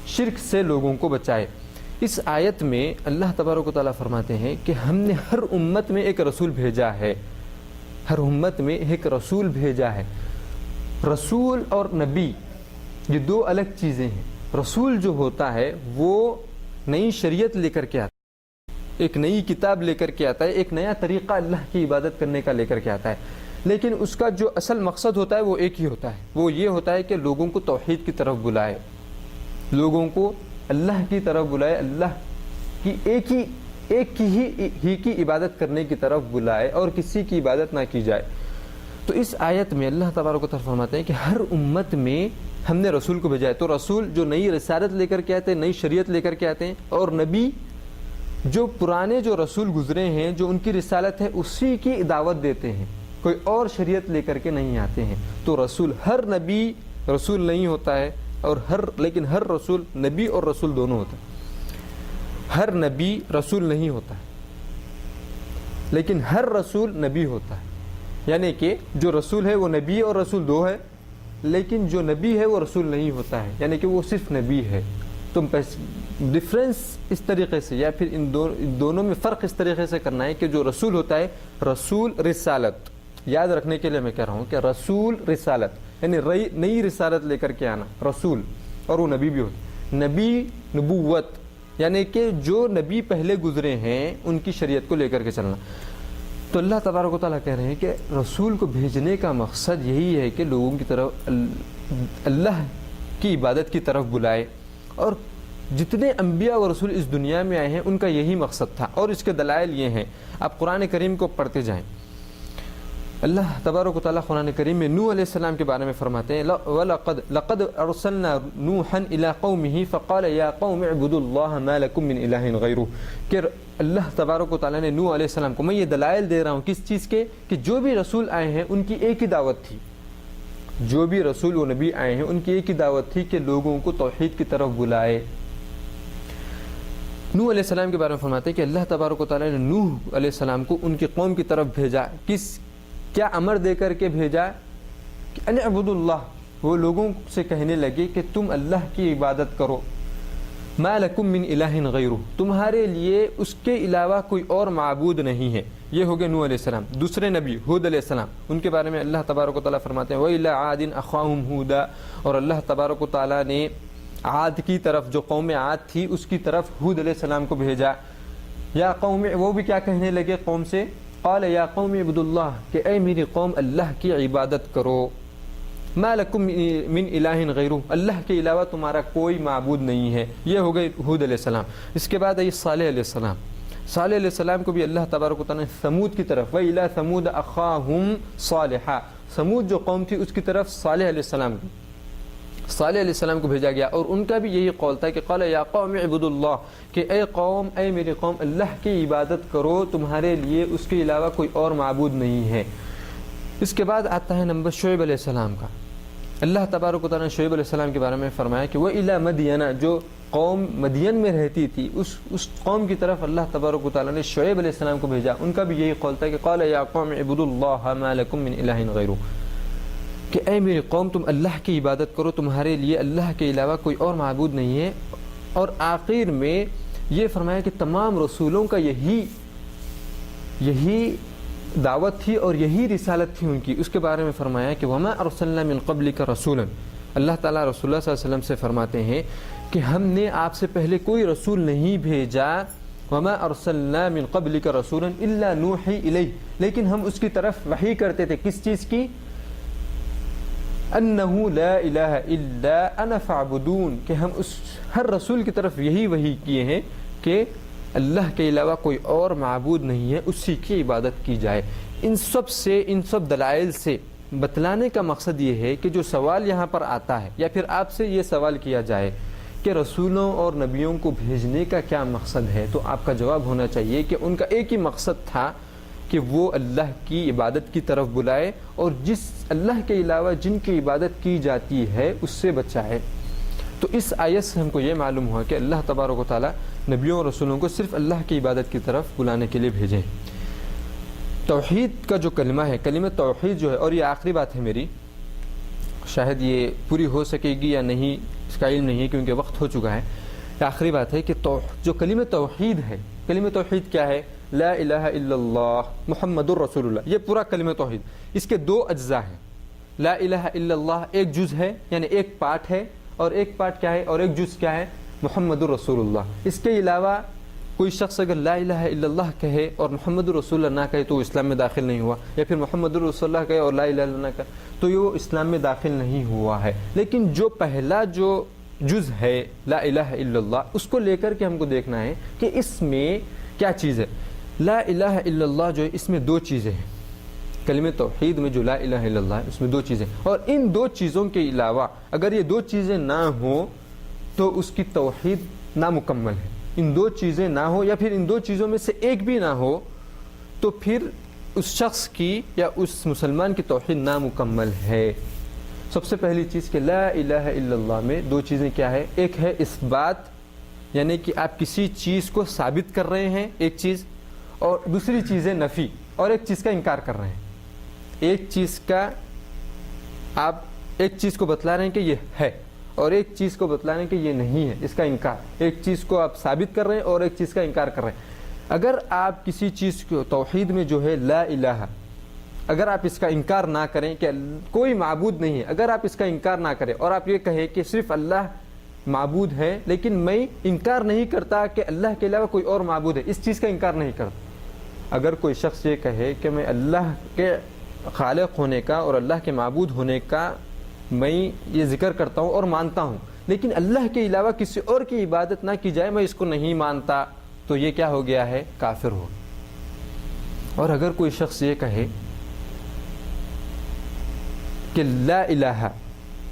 شرک سے لوگوں کو بچائے۔ اس آیت میں اللہ تبارک و تعالیٰ فرماتے ہیں کہ ہم نے ہر امت میں ایک رسول بھیجا ہے، ہر امت میں ایک رسول بھیجا ہے۔ رسول اور نبی یہ دو الگ چیزیں ہیں۔ رسول جو ہوتا ہے وہ نئی شریعت لے کر کے آتا ہے، ایک نئی کتاب لے کر کے آتا ہے، ایک نیا طریقہ اللہ کی عبادت کرنے کا لے کر کے آتا ہے، لیکن اس کا جو اصل مقصد ہوتا ہے وہ ایک ہی ہوتا ہے، وہ یہ ہوتا ہے کہ لوگوں کو توحید کی طرف بلائے، لوگوں کو اللہ کی طرف بلائے، اللہ کی ایک کی عبادت کرنے کی طرف بلائے اور کسی کی عبادت نہ کی جائے۔ تو اس آیت میں اللہ تبارک و تعالیٰ فرماتے ہیں کہ ہر امت میں ہم نے رسول کو بھیجا ہے۔ تو رسول جو نئی رسالت لے کر کے آتے ہیں، نئی شریعت لے کر کے آتے ہیں، اور نبی جو پرانے جو رسول گزرے ہیں جو ان کی رسالت ہے اسی کی دعوت دیتے ہیں، کوئی اور شریعت لے کر کے نہیں آتے ہیں۔ تو رسول، ہر نبی رسول نہیں ہوتا ہے، اور لیکن ہر رسول نبی اور رسول دونوں ہوتا ہے۔ ہر نبی رسول نہیں ہوتا ہے لیکن ہر رسول نبی ہوتا ہے، یعنی کہ جو رسول ہے وہ نبی اور رسول دو ہے، لیکن جو نبی ہے وہ رسول نہیں ہوتا ہے، یعنی کہ وہ صرف نبی ہے۔ تم ڈفرینس اس طریقے سے یا پھر ان دونوں میں فرق اس طریقے سے کرنا ہے کہ جو رسول ہوتا ہے، رسول رسالت، یاد رکھنے کے لیے میں کہہ رہا ہوں کہ رسول رسالت یعنی نئی رسالت لے کر کے آنا رسول، اور وہ نبی بھی ہوتا ہے۔ نبی نبوت یعنی کہ جو نبی پہلے گزرے ہیں ان کی شریعت کو لے کر کے چلنا۔ تو اللہ تبارک و تعالیٰ کہہ رہے ہیں کہ رسول کو بھیجنے کا مقصد یہی ہے کہ لوگوں کی طرف اللہ کی عبادت کی طرف بلائے، اور جتنے انبیاء و رسول اس دنیا میں آئے ہیں ان کا یہی مقصد تھا، اور اس کے دلائل یہ ہیں۔ آپ قرآن کریم کو پڑھتے جائیں۔ اللہ تبارک و تعالیٰ قرآن کریم میں نوح علیہ السلام کے بارے میں فرماتے ہیں لَقَدْ أَرْسَلْنَا نُوحًا إِلَىٰ قَوْمِهِ فَقَالَ يَا قَوْمِ اعْبُدُوا اللَّهَ مَا لَكُم مِّنْ إِلَٰهٍ غَيْرُهُ کہ اللہ تبارک و تعالیٰ نے نوح علیہ السلام کو، میں یہ دلائل دے رہا ہوں کس چیز کے، کہ جو بھی رسول آئے ہیں ان کی ایک ہی دعوت تھی، جو بھی رسول و نبی آئے ہیں ان کی ایک ہی دعوت تھی کہ لوگوں کو توحید کی طرف بلائے۔ نوح علیہ السلام کے بارے میں فرماتے ہیں کہ اللہ تبارک و تعالیٰ نے نوح علیہ السلام کو ان کی قوم کی طرف بھیجا، کیا امر دے کر کے بھیجا کہ ان اعبدوا اللہ، وہ لوگوں سے کہنے لگے کہ تم اللہ کی عبادت کرو، ما لکم من الہ غیرہ، تمہارے لیے اس کے علاوہ کوئی اور معبود نہیں ہے۔ یہ ہو گئے نوح علیہ السلام۔ دوسرے نبی ہود علیہ السلام، ان کے بارے میں اللہ تبارک و تعالیٰ فرماتے ہیں وَإِلَىٰ عَادٍ أَخَاهُمْ هُودًا، اور اللہ تبارک و تعالیٰ نے عاد کی طرف، جو قوم عاد تھی اس کی طرف ہود علیہ السلام کو بھیجا۔ یا قوم، وہ بھی کیا کہنے لگے قوم سے، قال یا قوم اعبدوا اللہ، کہ اے میری قوم اللہ کی عبادت کرو، ما لکم من الہ غیرہ، اللہ کے علاوہ تمہارا کوئی معبود نہیں ہے۔ یہ ہو گئے ہود علیہ السلام۔ اس کے بعد آئی صالح علیہ السلام۔ صالح علیہ السلام کو بھی اللہ تبارک و تعالیٰ نے ثمود کی طرف، وَإِلَىٰ ثَمُودَ أَخَاهُمْ صَالِحًا، ثمود جو قوم تھی اس کی طرف صالح علیہ السلام کی، صالح علیہ السلام کو بھیجا گیا، اور ان کا بھی یہی قول تھا کہ قال یا قوم اعبدوا اللہ، کہ اے قوم، اے میری قوم، اللہ کی عبادت کرو، تمہارے لیے اس کے علاوہ کوئی اور معبود نہیں ہے۔ اس کے بعد آتا ہے نمبر شعیب علیہ السلام کا۔ اللہ تبارک و تعالیٰ نے شعیب علیہ السلام کے بارے میں فرمایا کہ وَإِلَىٰ مَدْيَنَ، جو قوم مدین میں رہتی تھی اس قوم کی طرف اللہ تبارک و تعالیٰ نے شعیب علیہ السلام کو بھیجا، ان کا بھی یہی قول تھا کہ قال یا قوم اعبدوا اللہ ما لکم من الہ غیرہ، کہ اے میری قوم تم اللہ کی عبادت کرو، تمہارے لیے اللہ کے علاوہ کوئی اور معبود نہیں ہے۔ اور آخر میں یہ فرمایا کہ تمام رسولوں کا یہی دعوت تھی اور یہی رسالت تھی ان کی۔ اس کے بارے میں فرمایا کہ وما ارسلنا من قبلک رسولا، اللہ تعالیٰ رسول اللہ صلی اللہ علیہ وسلم سے فرماتے ہیں کہ ہم نے آپ سے پہلے کوئی رسول نہیں بھیجا، وما ارسلنا من قبلک رسولا الا نوحی الیہ، لیکن ہم اس کی طرف وحی کرتے تھے، کس چیز کی؟ انہ لا الہ الا انا فاعبدون، کہ ہم اس ہر رسول کی طرف یہی وحی کیے ہیں کہ اللہ کے علاوہ کوئی اور معبود نہیں ہے، اسی کی عبادت کی جائے۔ ان سب دلائل سے بتلانے کا مقصد یہ ہے کہ جو سوال یہاں پر آتا ہے، یا پھر آپ سے یہ سوال کیا جائے کہ رسولوں اور نبیوں کو بھیجنے کا کیا مقصد ہے، تو آپ کا جواب ہونا چاہیے کہ ان کا ایک ہی مقصد تھا کہ وہ اللہ کی عبادت کی طرف بلائے، اور جس اللہ کے علاوہ جن کی عبادت کی جاتی ہے اس سے بچائے۔ تو اس آیت سے ہم کو یہ معلوم ہوا کہ اللہ تبارک و تعالیٰ نبیوں اور رسولوں کو صرف اللہ کی عبادت کی طرف بلانے کے لیے بھیجے۔ توحید کا جو کلمہ ہے، کلمہ توحید جو ہے، اور یہ آخری بات ہے میری، شاید یہ پوری ہو سکے گی یا نہیں اس کا علم نہیں ہے کیونکہ وقت ہو چکا ہے، آخری بات ہے کہ جو کلمہ توحید ہے، کلمہ توحید کیا ہے؟ لا الہ الا اللہ محمد الرسول اللہ، یہ پورا کلمہ توحید، اس کے دو اجزاء ہیں۔ لا الہ الا اللہ ایک جز ہے، یعنی ایک پارٹ ہے، اور ایک پارٹ کیا ہے، اور ایک جز کیا ہے؟ محمد الرسول اللہ۔ اس کے علاوہ کوئی شخص اگر لا الہ الا اللہ کہے اور محمد الرسول اللہ نہ کہے تو وہ اسلام میں داخل نہیں ہوا، یا پھر محمد الرسول اللہ کہے اور لا الہ الا اللہ نہ کہے تو یہ وہ اسلام میں داخل نہیں ہوا ہے۔ لیکن جو پہلا جو جز ہے لا الہ الا اللہ، اس کو لے کر کے ہم کو دیکھنا ہے کہ اس میں کیا چیز ہے۔ لا الہ الا اللہ جو ہے اس میں دو چیزیں ہیں، کلمہ توحید میں جو لا الہ الا اللہ ہے اس میں دو چیزیں، اور ان دو چیزوں کے علاوہ اگر یہ دو چیزیں نہ ہوں تو اس کی توحید نامکمل ہے۔ ان دو چیزیں نہ ہو یا پھر ان دو چیزوں میں سے ایک بھی نہ ہو تو پھر اس شخص کی یا اس مسلمان کی توحید نامکمل ہے۔ سب سے پہلی چیز کہ لا الہ الا اللہ میں دو چیزیں کیا ہے؟ ایک ہے اثبات، یعنی کہ آپ کسی چیز کو ثابت کر رہے ہیں ایک چیز، اور دوسری چیز ہے نفی، اور ایک چیز کا انکار کر رہے ہیں۔ ایک چیز کا آپ ایک چیز کو بتلا رہے ہیں کہ یہ ہے، اور ایک چیز کو بتلا رہے ہیں کہ یہ نہیں ہے، اس کا انکار۔ ایک چیز کو آپ ثابت کر رہے ہیں اور ایک چیز کا انکار کر رہے ہیں۔ اگر آپ کسی چیز کو توحید میں جو ہے لا الہ، اگر آپ اس کا انکار نہ کریں کہ کوئی معبود نہیں ہے، اگر آپ اس کا انکار نہ کریں اور آپ یہ کہیں کہ صرف اللہ معبود ہے لیکن میں انکار نہیں کرتا کہ اللہ کے علاوہ کوئی اور معبود ہے، اس چیز کا انکار نہیں کرتا۔ اگر کوئی شخص یہ کہے کہ میں اللہ کے خالق ہونے کا اور اللہ کے معبود ہونے کا میں یہ ذکر کرتا ہوں اور مانتا ہوں، لیکن اللہ کے علاوہ کسی اور کی عبادت نہ کی جائے، میں اس کو نہیں مانتا، تو یہ کیا ہو گیا ہے؟ کافر ہو۔ اور اگر کوئی شخص یہ کہے کہ لا الہ،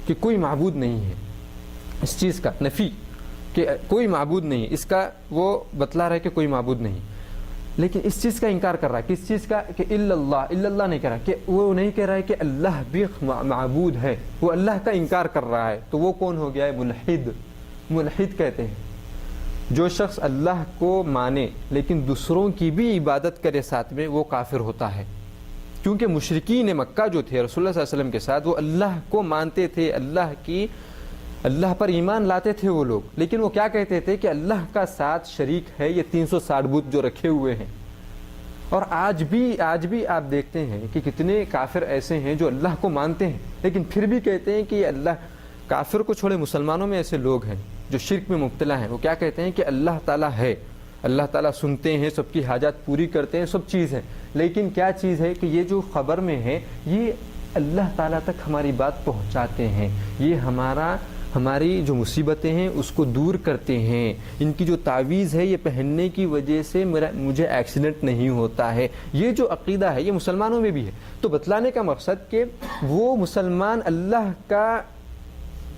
کہ کوئی معبود نہیں ہے، اس چیز کا نفی کہ کوئی معبود نہیں، اس کا وہ بتلا رہا ہے کہ کوئی معبود نہیں، لیکن اس چیز کا انکار کر رہا ہے، کس چیز کا؟ کہ الا اللہ نہیں کہہ رہا، کہ وہ نہیں کہہ رہا ہے کہ اللہ بھی معبود ہے، وہ اللہ کا انکار کر رہا ہے، تو وہ کون ہو گیا ہے؟ ملحد۔ ملحد کہتے ہیں جو شخص اللہ کو مانے لیکن دوسروں کی بھی عبادت کرے ساتھ میں، وہ کافر ہوتا ہے۔ کیونکہ مشرکین مکہ جو تھے رسول اللہ صلی اللہ علیہ وسلم کے ساتھ، وہ اللہ کو مانتے تھے، اللہ پر ایمان لاتے تھے وہ لوگ، لیکن وہ کیا کہتے تھے کہ اللہ کا ساتھ شریک ہے یہ 360 بت جو رکھے ہوئے ہیں۔ اور آج بھی آپ دیکھتے ہیں کہ کتنے کافر ایسے ہیں جو اللہ کو مانتے ہیں لیکن پھر بھی کہتے ہیں کہ یہ اللہ، کافر کو چھوڑے مسلمانوں میں ایسے لوگ ہیں جو شرک میں مبتلا ہیں، وہ کیا کہتے ہیں کہ اللہ تعالیٰ ہے، اللہ تعالیٰ سنتے ہیں، سب کی حاجات پوری کرتے ہیں، سب چیز ہے، لیکن کیا چیز ہے کہ یہ جو خبر میں ہے یہ اللہ تعالیٰ تک ہماری بات پہنچاتے ہیں، یہ ہماری جو مصیبتیں ہیں اس کو دور کرتے ہیں، ان کی جو تعویذ ہے یہ پہننے کی وجہ سے مجھے ایکسیڈنٹ نہیں ہوتا ہے۔ یہ جو عقیدہ ہے یہ مسلمانوں میں بھی ہے۔ تو بتلانے کا مقصد کہ وہ مسلمان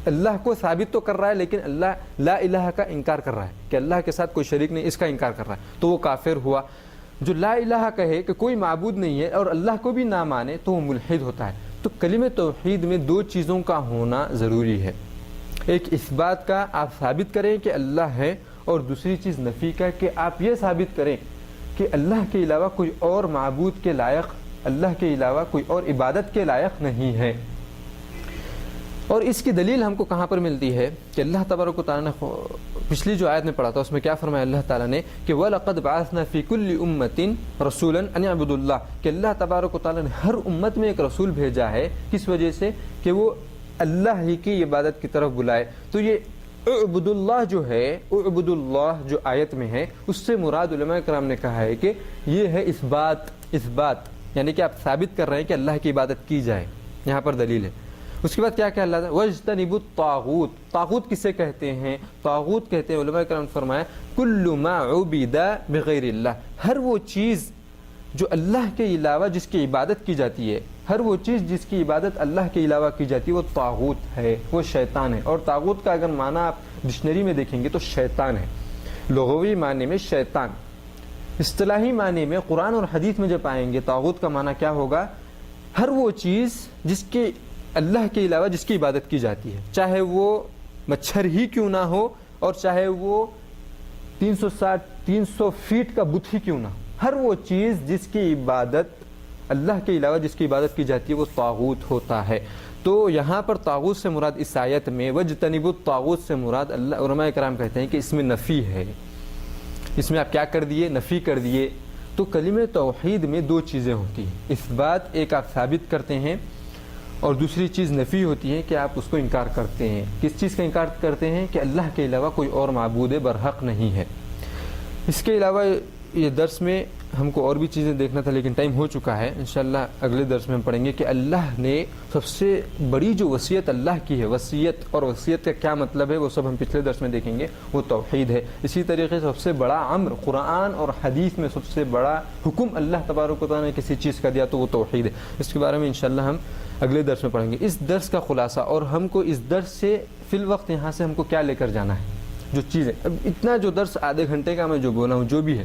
اللہ کو ثابت تو کر رہا ہے لیکن اللہ لا الہ کا انکار کر رہا ہے کہ اللہ کے ساتھ کوئی شریک نہیں، اس کا انکار کر رہا ہے، تو وہ کافر ہوا۔ جو لا الہ کہے کہ کوئی معبود نہیں ہے اور اللہ کو بھی نہ مانے تو وہ ملحد ہوتا ہے۔ تو کلمہ توحید میں دو چیزوں کا ہونا ضروری ہے، ایک اثبات کا آپ ثابت کریں کہ اللہ ہے، اور دوسری چیز نفی کا کہ آپ یہ ثابت کریں کہ اللہ کے علاوہ کوئی اور معبود کے لائق، اللہ کے علاوہ کوئی اور عبادت کے لائق نہیں ہے۔ اور اس کی دلیل ہم کو کہاں پر ملتی ہے کہ اللہ تبارک و تعالیٰ نے پچھلی جو آیت میں پڑھا تھا اس میں کیا فرمایا اللہ تعالیٰ نے کہ وَلَقَدْ بَعَثْنَا فِي كُلِّ أُمَّةٍ رَسُولًا أَنِ اعْبُدُوا اللَّهَ، کہ اللہ تبارک و تعالیٰ نے ہر امت میں ایک رسول بھیجا ہے، کس وجہ سے؟ کہ وہ اللہ ہی کی عبادت کی طرف بلائے۔ تو یہ اعبد اللہ جو ہے، اعبد اللہ جو آیت میں ہے، اس سے مراد علماء کرام نے کہا ہے کہ یہ ہے اثبات، یعنی کہ آپ ثابت کر رہے ہیں کہ اللہ کی عبادت کی جائے، یہاں پر دلیل ہے۔ اس کے بعد کیا کہا اللہ تعالیٰ؟ وَاجْتَنِبُوا الطَّاغُوتَ، طاغوت کسے کہتے ہیں؟ طاغوت کہتے ہیں علماء کرام نے فرمایا كُلُّ مَا عُبِدَ بِغَيْرِ اللَّهِ، ہر وہ چیز جو اللہ کے علاوہ جس کی عبادت کی جاتی ہے، ہر وہ چیز جس کی عبادت اللہ کے علاوہ کی جاتی ہے وہ طاغوت ہے، وہ شیطان ہے۔ اور طاغوت کا اگر معنی آپ ڈکشنری میں دیکھیں گے تو شیطان ہے، لغوی معنی میں شیطان، اصطلاحی معنی میں قرآن اور حدیث میں جب آئیں گے طاغوت کا معنی کیا ہوگا؟ ہر وہ چیز جس کے اللہ کے علاوہ جس کی عبادت کی جاتی ہے، چاہے وہ مچھر ہی کیوں نہ ہو اور چاہے وہ 360-300 فیٹ کا بت ہی کیوں نہ، ہر وہ چیز جس کی عبادت اللہ کے علاوہ جس کی عبادت کی جاتی ہے وہ طاغوت ہوتا ہے۔ تو یہاں پر طاغوت سے مراد اس آیت میں وَاجْتَنِبُوا الطاغوت سے مراد اللہ، علماء کرام کہتے ہیں کہ اس میں نفی ہے، اس میں آپ کیا کر دیے، نفی کر دیے۔ تو کلمہ توحید میں دو چیزیں ہوتی ہیں، اثبات ایک آپ ثابت کرتے ہیں اور دوسری چیز نفی ہوتی ہے کہ آپ اس کو انکار کرتے ہیں۔ کس چیز کا انکار کرتے ہیں؟ کہ اللہ کے علاوہ کوئی اور معبود برحق نہیں ہے۔ اس کے علاوہ یہ درس میں ہم کو اور بھی چیزیں دیکھنا تھا لیکن ٹائم ہو چکا ہے، انشاءاللہ اگلے درس میں ہم پڑھیں گے کہ اللہ نے سب سے بڑی جو وصیت اللہ کی ہے، وصیت اور وصیت کا کیا مطلب ہے وہ سب ہم پچھلے درس میں دیکھیں گے، وہ توحید ہے۔ اسی طریقے سے سب سے بڑا امر قرآن اور حدیث میں سب سے بڑا حکم اللہ تبارک و تعالیٰ نے کسی چیز کا دیا تو وہ توحید ہے۔ اس کے بارے میں انشاءاللہ ہم اگلے درس میں پڑھیں گے۔ اس درس کا خلاصہ اور ہم کو اس درس سے فی الوقت یہاں سے ہم کو کیا لے کر جانا ہے، جو چیزیں اب اتنا جو درس آدھے گھنٹے کا میں جو بولا ہوں جو بھی ہے،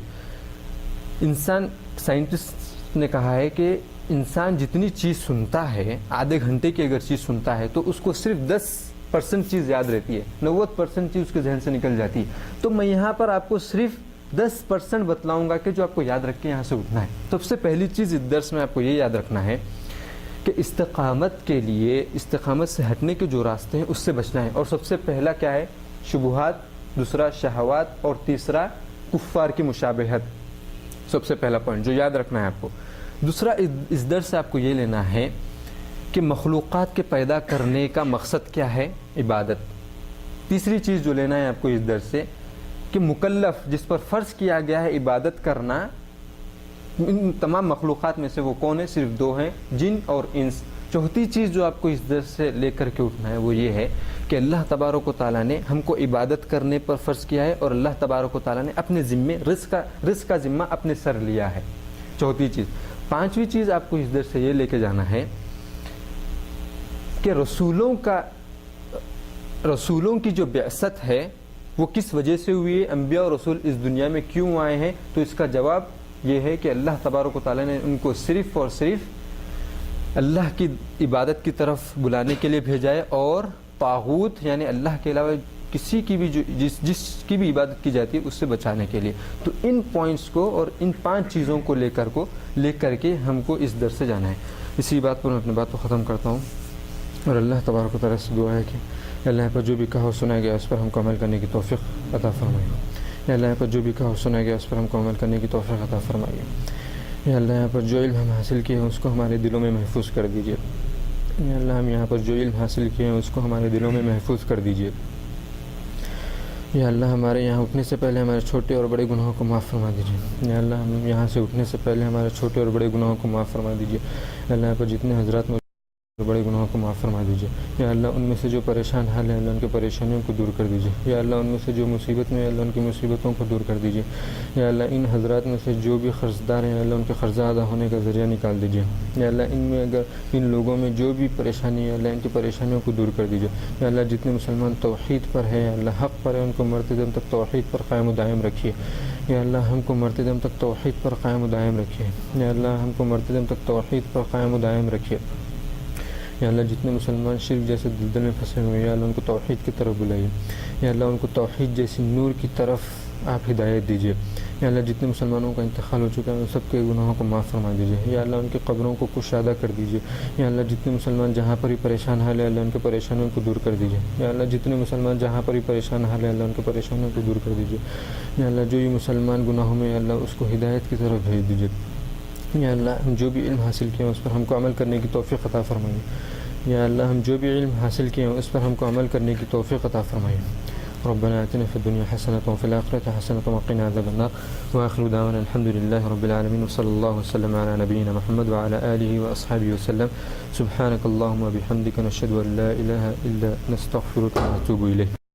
انسان سائنٹسٹ نے کہا ہے کہ انسان جتنی چیز سنتا ہے، آدھے گھنٹے کی اگر چیز سنتا ہے تو اس کو صرف 10% چیز یاد رہتی ہے، 90% چیز اس کے ذہن سے نکل جاتی ہے۔ تو میں یہاں پر آپ کو صرف 10% بتلاؤں گا کہ جو آپ کو یاد رکھ کے یہاں سے اٹھنا ہے۔ سب سے پہلی چیز اس درس میں آپ کو یہ یاد رکھنا ہے کہ استقامت کے لیے، استقامت سے ہٹنے کے جو راستے ہیں اس سے بچنا ہے، اور سب سے پہلا کیا ہے؟ شبہات، دوسرا شہوات، اور تیسرا کفار کی مشابہت۔ سب سے پہلا پوائنٹ جو یاد رکھنا ہے آپ کو۔ دوسرا اس درس سے آپ کو یہ لینا ہے کہ مخلوقات کے پیدا کرنے کا مقصد کیا ہے؟ عبادت۔ تیسری چیز جو لینا ہے آپ کو اس درس سے کہ مکلف جس پر فرض کیا گیا ہے عبادت کرنا، ان تمام مخلوقات میں سے وہ کون ہے؟ صرف دو ہیں، جن اور انس۔ چوتھی چیز جو آپ کو اس درس سے لے کر کے اٹھنا ہے وہ یہ ہے کہ اللہ تبارک و تعالیٰ نے ہم کو عبادت کرنے پر فرض کیا ہے اور اللہ تبارک و تعالیٰ نے اپنے ذمے رزق کا ذمہ اپنے سر لیا ہے۔ چوتھی چیز۔ پانچویں چیز آپ کو اس درس سے یہ لے کے جانا ہے کہ رسولوں کی جو بعثت ہے وہ کس وجہ سے ہوئی ہے، انبیاء اور رسول اس دنیا میں کیوں آئے ہیں؟ تو اس کا جواب یہ ہے کہ اللہ تبارک و تعالیٰ نے ان کو صرف اور صرف اللہ کی عبادت کی طرف بلانے کے لیے بھیجا ہے، اور طاغوت یعنی اللہ کے علاوہ کسی کی بھی جس کی بھی عبادت کی جاتی ہے اس سے بچانے کے لیے۔ تو ان پوائنٹس کو اور ان 5 چیزوں کو لے کر کے ہم کو اس درس سے جانا ہے۔ اسی بات پر میں اپنی بات کو ختم کرتا ہوں، اور اللہ تبارک و تعالیٰ سے دعا ہے کہ اللہ پر جو بھی کہا سنا گیا اس پر ہم کو عمل کرنے کی توفیق عطا فرمائے۔ اللہ پر جو بھی کہا سنا گیا اس پر ہم کو عمل کرنے کی توفیق عطا فرمائیے۔ یا اللہ یہاں پر جو علم ہم حاصل کیے ہیں اس کو ہمارے دلوں میں محفوظ کر دیجیے۔ یا اللہ ہم یہاں پر جو علم حاصل کیے ہیں اس کو ہمارے دلوں میں محفوظ کر دیجیے۔ یا اللہ ہمارے یہاں اٹھنے سے پہلے ہمارے چھوٹے اور بڑے گناہوں کو معاف فرما دیجیے۔ یا اللہ ہم یہاں سے اٹھنے سے پہلے ہمارے چھوٹے اور بڑے گناہوں کو معاف فرما دیجیے۔ یا اللہ یہاں پر جتنے حضرات میں بڑے گناہوں کو معاف فرما دیجیے۔ یا اللہ ان میں سے جو پریشان حال ہیں اللہ ان کی پریشانیوں کو دور کر دیجیے۔ یا اللہ ان میں سے جو مصیبت میں اللہ ان کی مصیبتوں کو دور کر دیجیے۔ یا اللہ ان حضرات میں سے جو بھی قرض دار ہیں اللہ ان کے قرضہ ادا ہونے کا ذریعہ نکال دیجیے۔ یا اللہ ان میں اگر ان لوگوں میں جو بھی پریشانی ہے اللہ ان کی پریشانیوں کو دور کر دیجیے۔ یا اللہ جتنے مسلمان توحید پر ہے اللہ حق پر ہے ان کو مرتے دم تک توحید پر قائم و دائم رکھیے۔ یا اللہ ہم کو مرتے دم تک توحید پر قائم و دائم رکھیے۔ یا اللہ ہم کو مرتے دم تک توحید پر قائم و دائم رکھیے۔ یا اللہ جتنے مسلمان شرک جیسے دلدل میں پھنسے ہوئے ہیں یا اللہ ان کو توحید کی طرف بلائیے۔ یا اللہ ان کو توحید جیسی نور کی طرف آپ ہدایت دیجیے۔ یا اللہ جتنے مسلمانوں کا انتقال ہو چکا ہے ان سب کے گناہوں کو معاف فرما دیجیے۔ یا اللہ ان کی قبروں کو کشادہ کر دیجیے۔ یا اللہ جتنے مسلمان جہاں پر ہی پریشان حال ہے اللہ ان کے پریشانیوں کو دور کر دیجیے۔ یا اللہ جتنے مسلمان جہاں پر ہی پریشان حال ہے اللہ ان کے پریشانیوں کو دور کر دیجیے۔ یا اللہ جو یہ مسلمان گناہوں میں اللہ اس کو ہدایت کی طرف بھیج دیجیے۔ یا اللہ ہم جو بھی علم حاصل کیے ہیں اس پر ہم کو عمل کرنے کی توفیق عطا فرمائیے۔ یا اللہ ہم جو بھی علم حاصل کیے ہیں اس پر ہم کو عمل کرنے کی توفیق عطا فرمائیے۔ ربنا آتنا في الدنيا حسنة وفي الآخرة حسنة وقنا عذاب النار وآخر دعوانا الحمد لله رب العالمين وصلى الله وسلم على نبينا محمد وعلى آله وأصحابه وسلم سبحانك اللهم وبحمدك نشهد أن لا إله إلا نستغفرك ونتوب إليك.